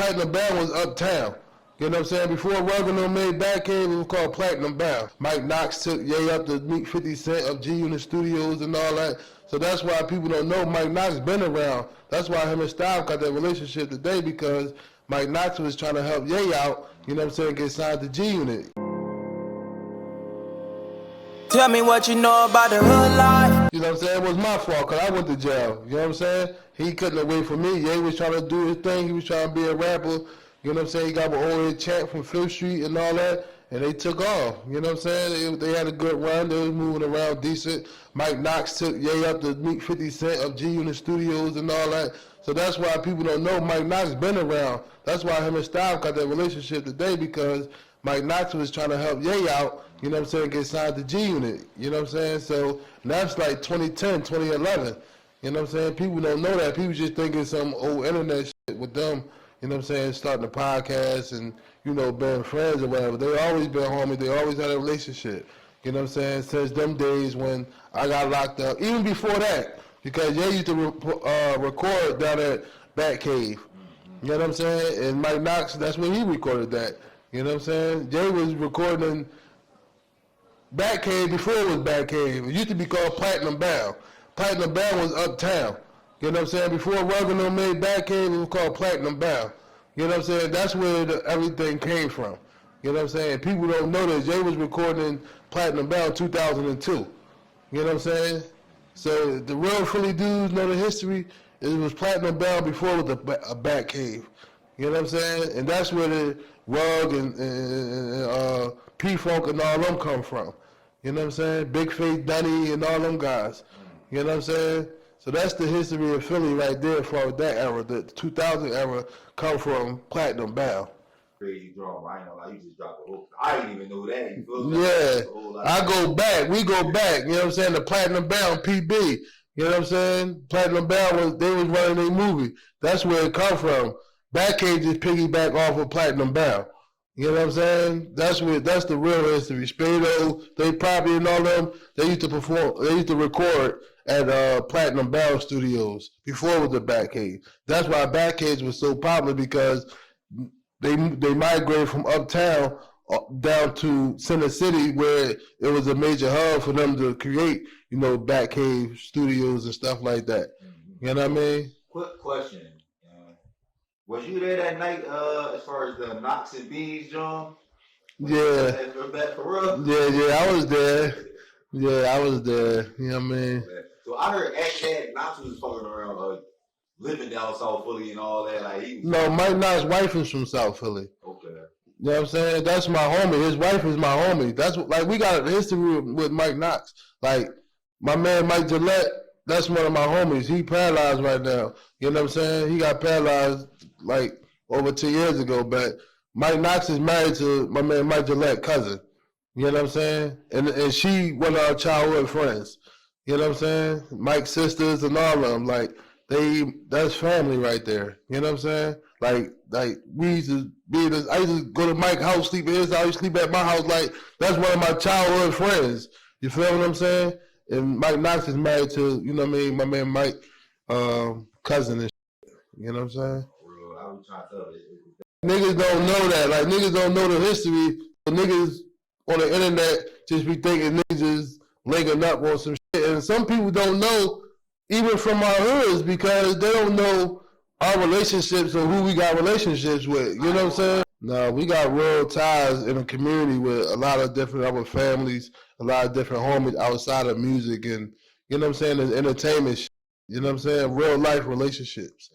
Platinum Bound was uptown. You know what I'm saying? Before Ruggano made Batcave, it was called Platinum Bound. Mike Knox took Ye up to meet 50 Cent of G-Unit Studios and all that. So that's why people don't know Mike Knox been around. That's why him and Styles got that relationship today, because Mike Knox was trying to help Ye out, you know what I'm saying, get signed to G-Unit. Tell me what you know about the hood life. You know what I'm saying? It was my fault because I went to jail. You know what I'm saying? He couldn't have waited for me. Ye was trying to do his thing. He was trying to be a rapper. You know what I'm saying? He got with old Champ from Fifth Street and all that, and they took off. You know what I'm saying? They had a good run. They was moving around decent. Mike Knox took Ye up to meet 50 Cent of G-Unit Studios and all that. So that's why people don't know Mike Knox been around. That's why him and Styles got that relationship today, because Mike Knox was trying to help Ye out, you know what I'm saying, get signed to G-Unit. You know what I'm saying? So that's like 2010, 2011. You know what I'm saying? People don't know that. People just thinking some old internet shit with them. You know what I'm saying, starting a podcast and, you know, being friends or whatever. They always been homies. They always had a relationship. You know what I'm saying, since them days when I got locked up. Even before that, because Ye used to record down at Batcave. You know what I'm saying? And Mike Knox, that's when he recorded that. You know what I'm saying? Ye was recording Batcave before it was Batcave. It used to be called Platinum Bound. Platinum Bound was uptown. You know what I'm saying? Before Ruggano made Batcave, it was called Platinum Bound. You know what I'm saying? That's where everything came from. You know what I'm saying? People don't know that Ye was recording Platinum Bound 2002. You know what I'm saying? So the real Philly dudes know the history. It was Platinum Bound before it was a Batcave. You know what I'm saying? And that's where the Rug and P-Funk and all them come from. You know what I'm saying? Big Face Dunny and all them guys. You know what I'm saying? So that's the history of Philly right there for that era. The 2000 era come from Platinum Bound. Crazy drum. I ain't know, like, you just dropped the whole. I didn't even know that. You feel Yeah, I go back. We go back. You know what I'm saying? The Platinum Bound PB. You know what I'm saying? Platinum Bound they was running a movie. That's where it come from. Batcave just piggyback off of Platinum Bound. You know what I'm saying? That's the real history. Spado, they probably and all them, they used to perform, they used to record at Platinum Bound Studios before it was the Batcave. That's why Batcaves was so popular, because they migrated from uptown down to Center City, where it was a major hub for them to create, you know, Batcave studios and stuff like that. You know what I mean? Quick question. Was you there that night as far as the Knox and Bees, John? Yeah. For real? Yeah, I was there. Yeah, I was there. You know what I mean? So I heard that Knox was fucking around, living down South Philly and all that. Like No, Mike Knox's wife is from South Philly. Okay. You know what I'm saying? That's my homie. His wife is my homie. That's like, we got a history with Mike Knox. Like, my man Mike Gillette, that's one of my homies. He paralyzed right now. You know what I'm saying? He got paralyzed like over 2 years ago, but Mike Knox is married to my man Mike Gillette, cousin. You know what I'm saying? And she one of our childhood friends. You know what I'm saying? Mike's sisters and all of them. Like, that's family right there. You know what I'm saying? Like we used to I used to go to Mike's house, sleep at his house, he sleep at my house. Like, that's one of my childhood friends. You feel what I'm saying? And Mike Knox is married to, you know what I mean, my man Mike, cousin and shit. You know what I'm saying? I was trying to tell you. Niggas don't know that. Like, niggas don't know the history. The niggas on the internet just be thinking niggas is linking up on some shit. And some people don't know, even from our hoods, because they don't know our relationships or who we got relationships with. You know what I'm saying? No, we got real ties in the community with a lot of different other families, a lot of different homies outside of music and, you know what I'm saying, the entertainment shit. You know what I'm saying? Real life relationships.